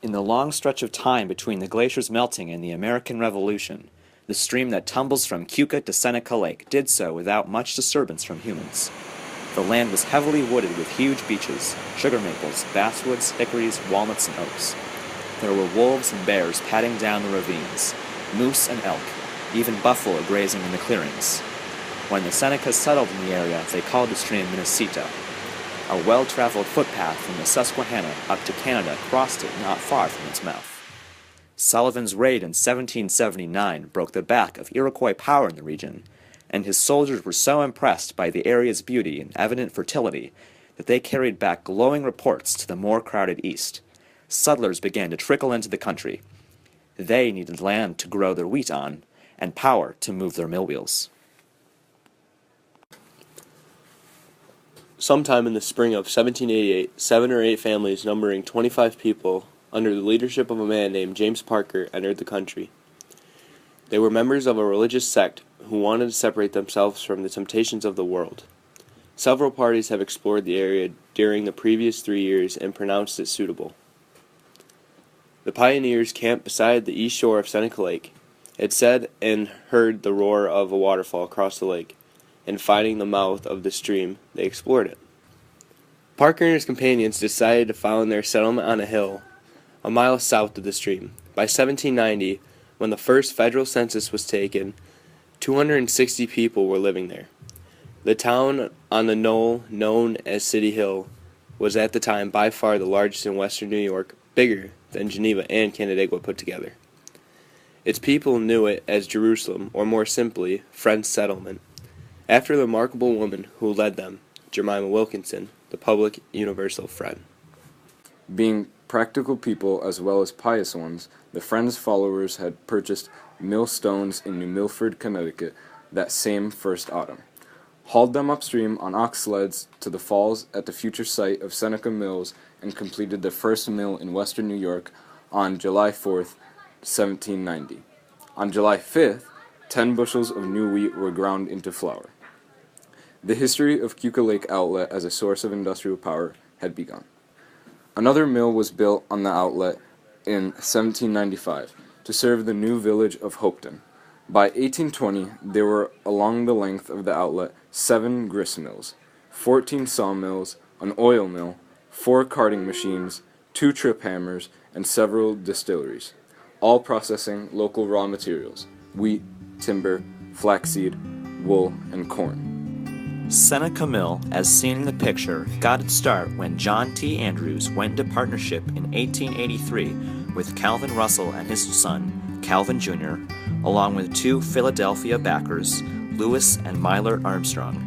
In the long stretch of time between the glaciers melting and the American Revolution, the stream that tumbles from Keuka to Seneca Lake did so without much disturbance from humans. The land was heavily wooded with huge beeches, sugar maples, basswoods, hickories, walnuts, and oaks. There were wolves and bears padding down the ravines, moose and elk, even buffalo grazing in the clearings. When the Senecas settled in the area, they called the stream Minnesota. A well-traveled footpath from the Susquehanna up to Canada crossed it not far from its mouth. Sullivan's raid in 1779 broke the back of Iroquois power in the region, and his soldiers were so impressed by the area's beauty and evident fertility that they carried back glowing reports to the more crowded east. Settlers began to trickle into the country. They needed land to grow their wheat on, and power to move their mill wheels. Sometime in the spring of 1788, 7 or 8 families numbering 25 people, under the leadership of a man named James Parker, entered the country. They were members of a religious sect who wanted to separate themselves from the temptations of the world. Several parties have explored the area during the previous 3 years and pronounced it suitable. The pioneers camped beside the east shore of Seneca Lake. It said and heard the roar of a waterfall across the lake, and finding the mouth of the stream, they explored it. Parker and his companions decided to found their settlement on a hill a mile south of the stream. By 1790, when the first federal census was taken, 260 people were living there. The town on the knoll known as City Hill was at the time by far the largest in western New York, bigger than Geneva and Canandaigua put together. Its people knew it as Jerusalem, or more simply, Friend's Settlement, after the remarkable woman who led them, Jemima Wilkinson, the public universal friend. Being practical people as well as pious ones, the Friends' followers had purchased millstones in New Milford, Connecticut, that same first autumn, hauled them upstream on ox sleds to the falls at the future site of Seneca Mills, and completed the first mill in western New York on July 4th, 1790. On July 5th, 10 bushels of new wheat were ground into flour. The history of Keuka Lake Outlet as a source of industrial power had begun. Another mill was built on the outlet in 1795 to serve the new village of Hopeton. By 1820, there were along the length of the outlet 7 grist mills, 14 sawmills, an oil mill, 4 carding machines, 2 trip hammers, and several distilleries, all processing local raw materials: wheat, timber, flaxseed, wool, and corn. Seneca Mill, as seen in the picture, got its start when John T. Andrews went into partnership in 1883 with Calvin Russell and his son, Calvin Jr., along with 2 Philadelphia backers, Lewis and Mylor Armstrong.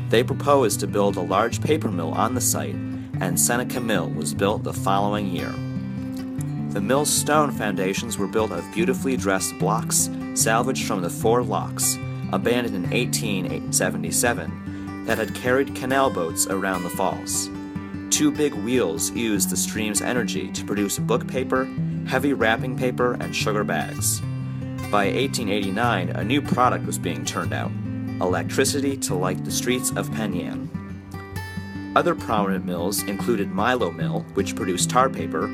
They proposed to build a large paper mill on the site, and Seneca Mill was built the following year. The mill's stone foundations were built of beautifully dressed blocks salvaged from the 4 locks, abandoned in 1877, that had carried canal boats around the falls. 2 big wheels used the stream's energy to produce book paper, heavy wrapping paper, and sugar bags. By 1889, a new product was being turned out: electricity to light the streets of Penn Yan. Other prominent mills included Milo Mill, which produced tar paper,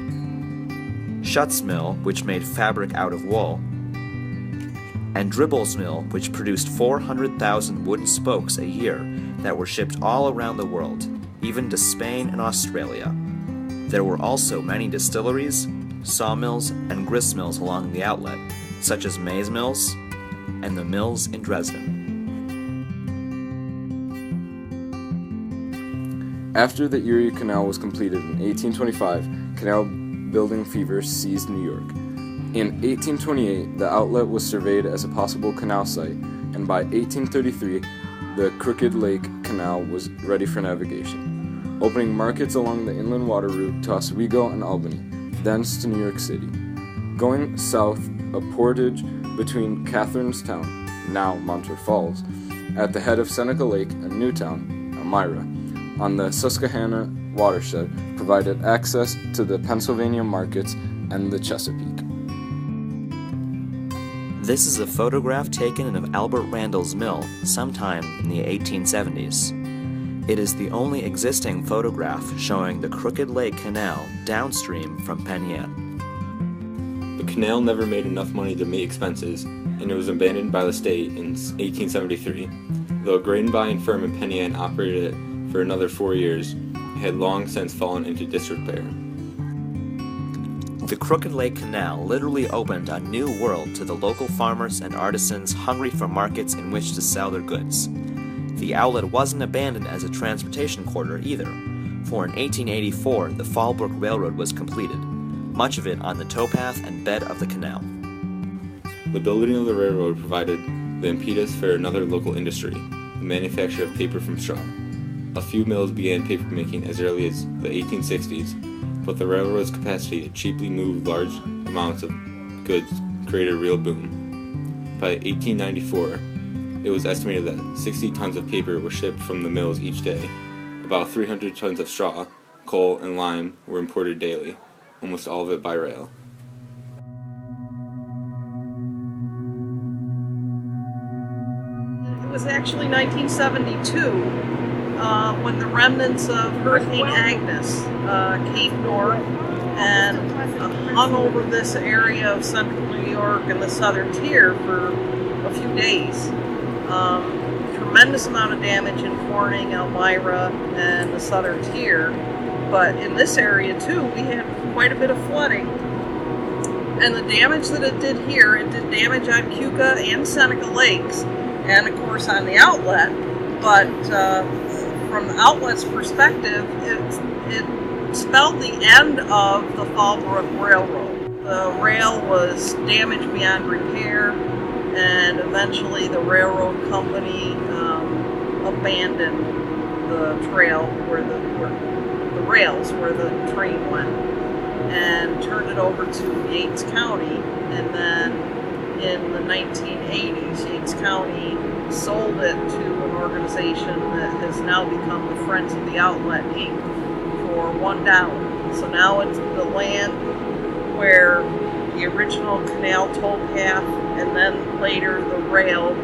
Schutt's Mill, which made fabric out of wool, and Dribble's Mill, which produced 400,000 wooden spokes a year that were shipped all around the world, even to Spain and Australia. There were also many distilleries, sawmills, and grist mills along the outlet, such as May's Mills and the mills in Dresden. After the Erie Canal was completed in 1825, canal building fever seized New York. In 1828, the outlet was surveyed as a possible canal site, and by 1833, the Crooked Lake Canal was ready for navigation, opening markets along the inland water route to Oswego and Albany, thence to New York City. Going south, a portage between Catherinestown, now Monterey Falls, at the head of Seneca Lake, and Newtown, Elmira, on the Susquehanna watershed, provided access to the Pennsylvania markets and the Chesapeake. This is a photograph taken of Albert Randall's mill sometime in the 1870s. It is the only existing photograph showing the Crooked Lake Canal downstream from Penn Yan. The canal never made enough money to meet expenses, and it was abandoned by the state in 1873. Though a grain buying firm in Penn Yan operated it for another 4 years, it had long since fallen into disrepair. The Crooked Lake Canal literally opened a new world to the local farmers and artisans hungry for markets in which to sell their goods. The outlet wasn't abandoned as a transportation corridor either, for in 1884 the Fallbrook Railroad was completed, much of it on the towpath and bed of the canal. The building of the railroad provided the impetus for another local industry, the manufacture of paper from straw. A few mills began papermaking as early as the 1860s, but the railroad's capacity to cheaply move large amounts of goods created a real boom. By 1894, it was estimated that 60 tons of paper were shipped from the mills each day. About 300 tons of straw, coal, and lime were imported daily, almost all of it by rail. It was actually 1972 when the remnants of Hurricane Agnes came north and hung over this area of central New York and the southern tier for a few days. Tremendous amount of damage in Corning, Elmira, and the southern tier. But in this area too, we had quite a bit of flooding. And the damage that it did here, it did damage on Keuka and Seneca Lakes, and of course on the outlet. But from the outlet's perspective, it spelled the end of the Fallbrook Railroad. The rail was damaged beyond repair, and eventually the railroad company abandoned the trail where the rails where the train went and turned it over to Yates County. And then in the 1980s, Yates County sold it to an organization that has now become the Friends of the Outlet, Inc. for $1. So now it's the land where the original canal towpath and then later the rail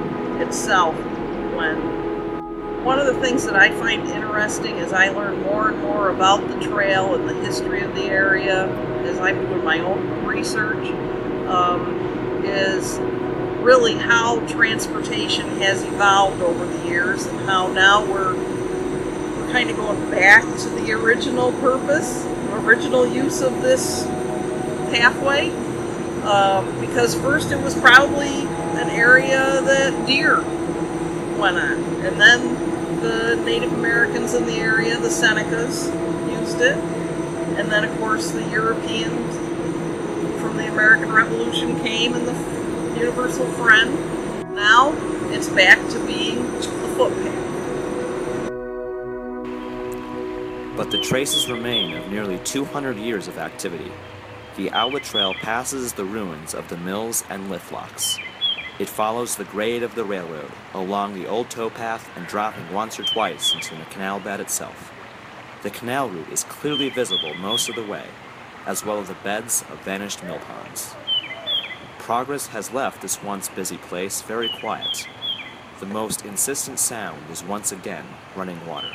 itself went. One of the things that I find interesting as I learn more and more about the trail and the history of the area as I'm doing my own research is really how transportation has evolved over the years, and how now we're kind of going back to the original purpose, original use of this pathway. Because first it was probably an area that deer went on, and then the Native Americans in the area, the Senecas, used it, and then of course the Europeans from the American Revolution came, and the Universal Friend. Now it's back to being a footpath. But the traces remain of nearly 200 years of activity. The outlet trail passes the ruins of the mills and lift locks. It follows the grade of the railroad along the old towpath and dropping once or twice into the canal bed itself. The canal route is clearly visible most of the way, as well as the beds of vanished mill ponds. Progress has left this once busy place very quiet. The most insistent sound is once again running water.